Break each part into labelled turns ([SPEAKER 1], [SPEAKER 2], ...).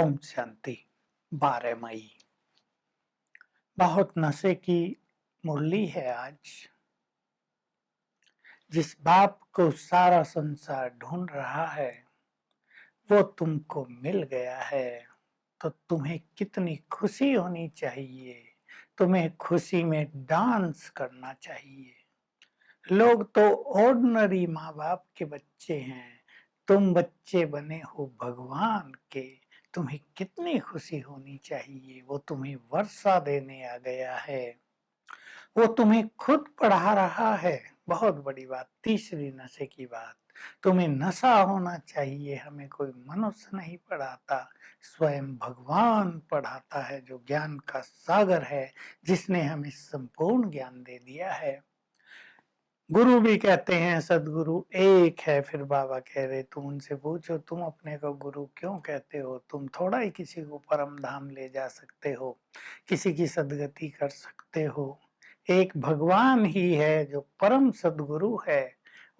[SPEAKER 1] ओम शांति। 12 मई। बहुत नशे की मुरली है आज। जिस बाप को सारा संसार ढूंढ रहा है वो तुमको मिल गया है, तो तुम्हें कितनी खुशी होनी चाहिए। तुम्हें खुशी में डांस करना चाहिए। लोग तो ऑर्डिनरी माँ बाप के बच्चे हैं, तुम बच्चे बने हो भगवान के। तुम्हें कितनी खुशी होनी चाहिए। वो तुम्हें वर्षा देने आ गया है, वो तुम्हें खुद पढ़ा रहा है। बहुत बड़ी बात, तीसरी नशे की बात। तुम्हें नशा होना चाहिए। हमें कोई मनुष्य नहीं पढ़ाता, स्वयं भगवान पढ़ाता है, जो ज्ञान का सागर है, जिसने हमें संपूर्ण ज्ञान दे दिया है। गुरु भी कहते हैं सदगुरु एक है। फिर बाबा कह रहे तुम उनसे पूछो, तुम अपने को गुरु क्यों कहते हो। तुम थोड़ा ही किसी को परम धाम ले जा सकते हो, किसी की सदगति कर सकते हो। एक भगवान ही है जो परम सदगुरु है।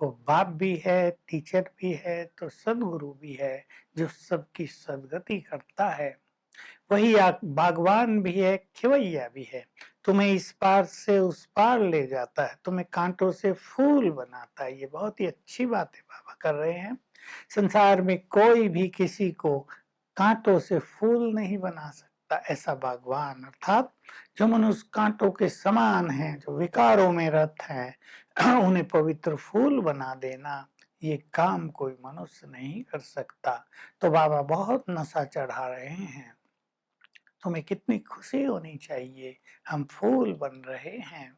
[SPEAKER 1] वो बाप भी है, टीचर भी है, तो सदगुरु भी है जो सबकी सदगति करता है। वही बागवान भी है, खिवैया भी है। तुम्हें इस पार से उस पार ले जाता है, तुम्हें कांटों से फूल बनाता है। ये बहुत ही अच्छी बात है बाबा कर रहे हैं। संसार में कोई भी किसी को कांटों से फूल नहीं बना सकता। ऐसा बागवान अर्थात जो मनुष्य कांटों के समान है, जो विकारों में रत है, उन्हें पवित्र फूल बना देना, ये काम कोई मनुष्य नहीं कर सकता। तो बाबा बहुत नशा चढ़ा रहे हैं। तुम्हें कितनी खुशी होनी चाहिए। हम फूल बन रहे हैं।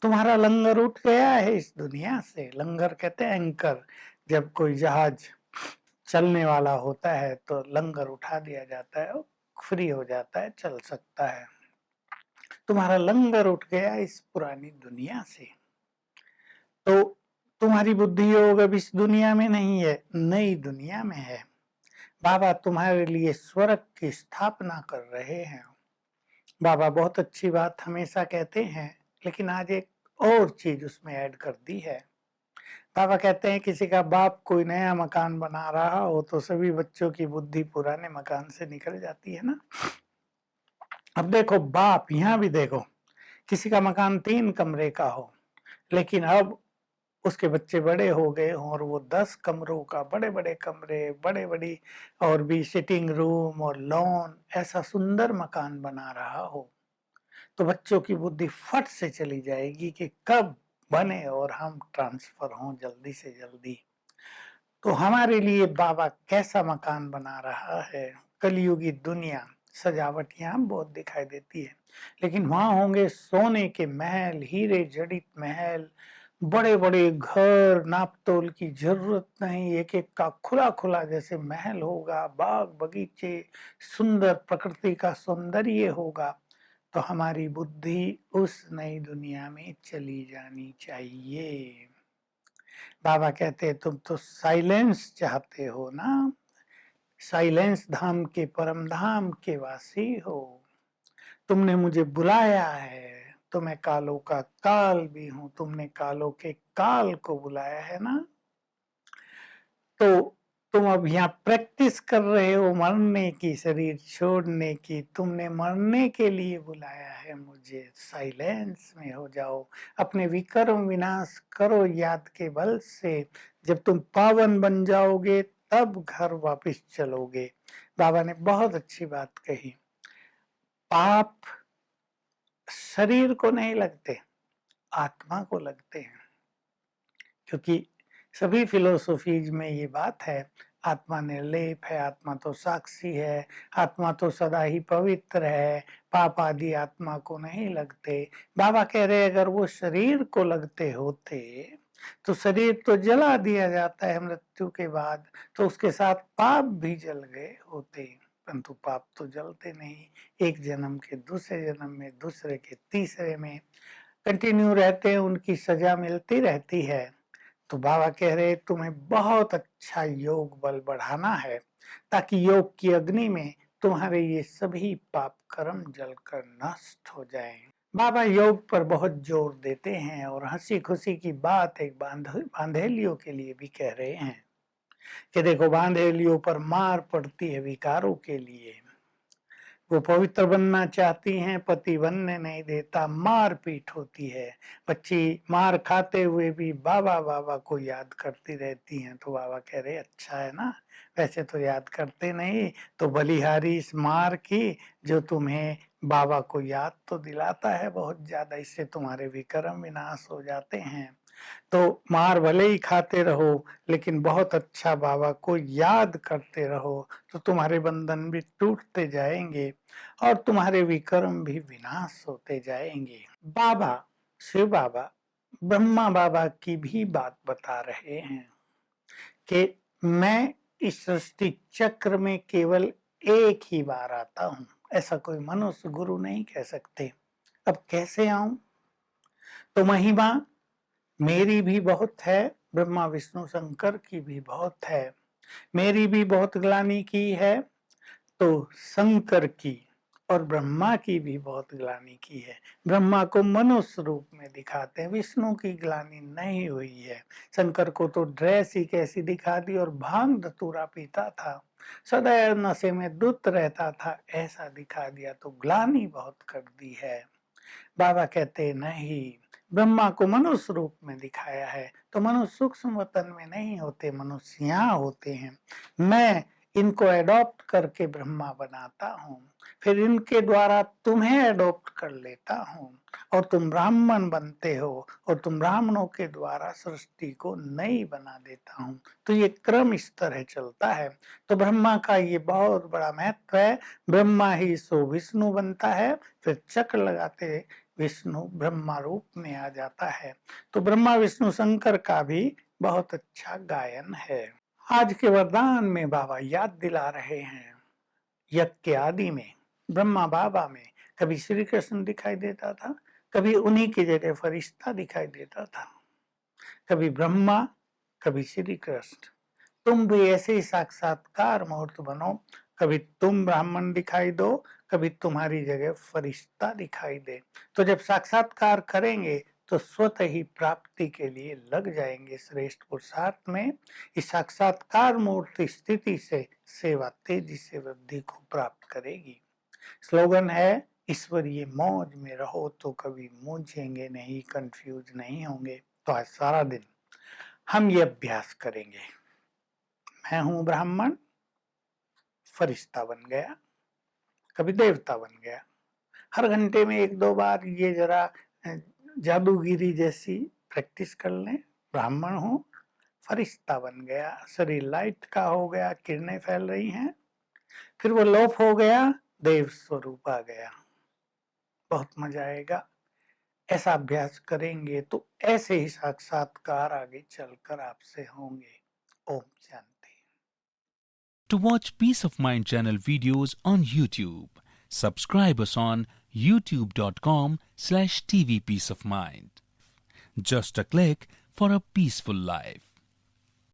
[SPEAKER 1] तुम्हारा लंगर उठ गया है इस दुनिया से। लंगर कहते हैं एंकर। जब कोई जहाज चलने वाला होता है तो लंगर उठा दिया जाता है, फ्री हो जाता है, चल सकता है। तुम्हारा लंगर उठ गया इस पुरानी दुनिया से। तो तुम्हारी बुद्धि योग अब इस दुनिया में नहीं है, नई दुनिया में है। बाबा तुम्हारे लिए स्वर्ग की स्थापना कर रहे हैं। बाबा बहुत अच्छी बात हमेशा कहते हैं, लेकिन आज एक और चीज उसमें ऐड कर दी है। बाबा कहते हैं किसी का बाप कोई नया मकान बना रहा हो तो सभी बच्चों की बुद्धि पुराने मकान से निकल जाती है ना। अब देखो बाप, यहाँ भी देखो, किसी का मकान 3 कमरे का हो, लेकिन अब उसके बच्चे बड़े हो गए हों और वो 10 कमरों का, बड़े बड़े कमरे, बड़े बड़ी और भी सिटिंग रूम और लॉन, ऐसा सुंदर मकान बना रहा हो, तो बच्चों की बुद्धि फट से चली जाएगी कि कब बने और हम ट्रांसफर हों जल्दी से जल्दी। तो हमारे लिए बाबा कैसा मकान बना रहा है। कलयुगी दुनिया, सजावट यहाँ बहुत दिखाई देती है, लेकिन वहां होंगे सोने के महल, हीरे जड़ित महल, बड़े बड़े घर, नापतोल की जरूरत नहीं, एक एक का खुला खुला जैसे महल होगा, बाग बगीचे, सुंदर प्रकृति का सौंदर्य होगा। तो हमारी बुद्धि उस नई दुनिया में चली जानी चाहिए। बाबा कहते हैं तुम तो साइलेंस चाहते हो ना, साइलेंस धाम के परम धाम के वासी हो। तुमने मुझे बुलाया है, तो मैं कालों का काल भी हूं। तुमने कालों के काल को बुलाया है ना, तो तुम अब यहाँ प्रैक्टिस कर रहे हो मरने की, शरीर छोड़ने की। तुमने मरने के लिए बुलाया है मुझे। साइलेंस में हो जाओ, अपने विकर्म विनाश करो याद के बल से। जब तुम पावन बन जाओगे तब घर वापस चलोगे। बाबा ने बहुत अच्छी बात कही। पाप शरीर को नहीं लगते, आत्मा को लगते हैं, क्योंकि सभी फिलोसॉफीज में ये बात है, आत्मा निर्लेप है, आत्मा तो साक्षी है, आत्मा तो सदा ही पवित्र है, पाप आदि आत्मा को नहीं लगते। बाबा कह रहे अगर वो शरीर को लगते होते तो शरीर तो जला दिया जाता है मृत्यु के बाद, तो उसके साथ पाप भी जल गए होते, परंतु पाप तो जलते नहीं। एक जन्म के दूसरे जन्म में, दूसरे के तीसरे में कंटिन्यू रहते हैं, उनकी सजा मिलती रहती है। तो बाबा कह रहे तुम्हें बहुत अच्छा योग बल बढ़ाना है, ताकि योग की अग्नि में तुम्हारे ये सभी पाप कर्म जलकर नष्ट हो जाएं। बाबा योग पर बहुत जोर देते हैं और हंसी खुशी की बात एक बांधेलियों के लिए भी कह रहे हैं। कि देखो बांधेलियों पर मार पड़ती है विकारों के लिए। वो पवित्र बनना चाहती हैं, पति बनने नहीं देता, मार पीट होती है। बच्ची मार खाते हुए भी बाबा बाबा को याद करती रहती हैं, तो बाबा कह रहे अच्छा है ना, वैसे तो याद करते नहीं, तो बलिहारी इस मार की जो तुम्हें बाबा को याद तो दिलाता है बहुत ज्यादा, इससे तुम्हारे विक्रम विनाश हो जाते हैं। तो मार भले ही खाते रहो, लेकिन बहुत अच्छा बाबा को याद करते रहो, तो तुम्हारे बंधन भी टूटते जाएंगे और तुम्हारे विक्रम भी विनाश होते जाएंगे। बाबा, शिव बाबा, ब्रह्मा बाबा की भी बात बता रहे हैं कि मैं इस सृष्टि चक्र में केवल एक ही बार आता हूं। ऐसा कोई मनुष्य गुरु नहीं कह सकते। अब कैसे आऊं? तो महिमा मेरी भी बहुत है, ब्रह्मा विष्णु शंकर की भी बहुत है। मेरी भी बहुत ग्लानि की है, तो शंकर की और ब्रह्मा की भी बहुत ग्लानि की है। ब्रह्मा को मनुष्य रूप में दिखाते हैं, विष्णु की ग्लानि नहीं हुई है। शंकर को तो ड्रेस ही कैसी दिखा दी और भांग धतूरा पीता था, सदैव नशे में धुत रहता था, ऐसा दिखा दिया, तो ग्लानि बहुत कर दी है। बाबा कहते नहीं, ब्रह्मा को मनुष्य रूप में दिखाया है, तो मनुष्य सूक्ष्म वतन में नहीं होते, मनुष्य यहाँ होते हैं। मैं इनको एडॉप्ट करके ब्रह्मा बनाता हूँ, फिर इनके द्वारा तुम्हें एडॉप्ट कर लेता हूँ और तुम ब्राह्मण बनते हो और तुम ब्राह्मणों के द्वारा सृष्टि को नई बना देता हूँ। तो ये क्रम इस तरह चलता है। तो ब्रह्मा का ये बहुत बड़ा महत्व है। ब्रह्मा ही सो विष्णु बनता है, फिर चक्र लगाते विष्णु ब्रह्मा रूप में आ जाता है। तो ब्रह्मा विष्णु शंकर का भी बहुत अच्छा गायन है। आज के वरदान में बाबा याद दिला रहे हैं, यज्ञ के आदि में ब्रह्मा बाबा में कभी श्री कृष्ण दिखाई देता था, कभी उन्हीं की जगह फरिश्ता दिखाई देता था, कभी ब्रह्मा, कभी श्री कृष्ण। तुम भी ऐसे ही साक्षात्कार मूर्त बनो, कभी तुम ब्राह्मण दिखाई दो, कभी तुम्हारी जगह फरिश्ता दिखाई दे। तो जब साक्षात्कार करेंगे तो स्वतः ही प्राप्ति के लिए लग जाएंगे श्रेष्ठ पुरुषार्थ में। इस साक्षात्कार मूर्ति स्थिति से सेवा तेजी से वृद्धि को प्राप्त करेगी। स्लोगन है, ईश्वरीय मौज में रहो तो कभी मूंझेंगे नहीं, कंफ्यूज नहीं होंगे। तो आज सारा दिन हम ये अभ्यास करेंगे। मैं हूं ब्राह्मण, फरिश्ता बन गया, कभी देवता बन गया। हर घंटे में 1-2 बार ये जरा जादूगिरी जैसी प्रैक्टिस कर लें। ब्राह्मण हूं, फरिश्ता बन गया, शरीर लाइट का हो गया, किरणें फैल रही हैं, फिर वो लोप हो गया, देव स्वरूप आ गया। बहुत मजा आएगा। ऐसा अभ्यास करेंगे तो ऐसे ही साक्षात्कार आगे चलकर आपसे होंगे। Om Shanti.
[SPEAKER 2] To watch Peace of Mind channel videos on YouTube, subscribe us on youtube.com/tvpeaceofmind. Just a click for a peaceful life.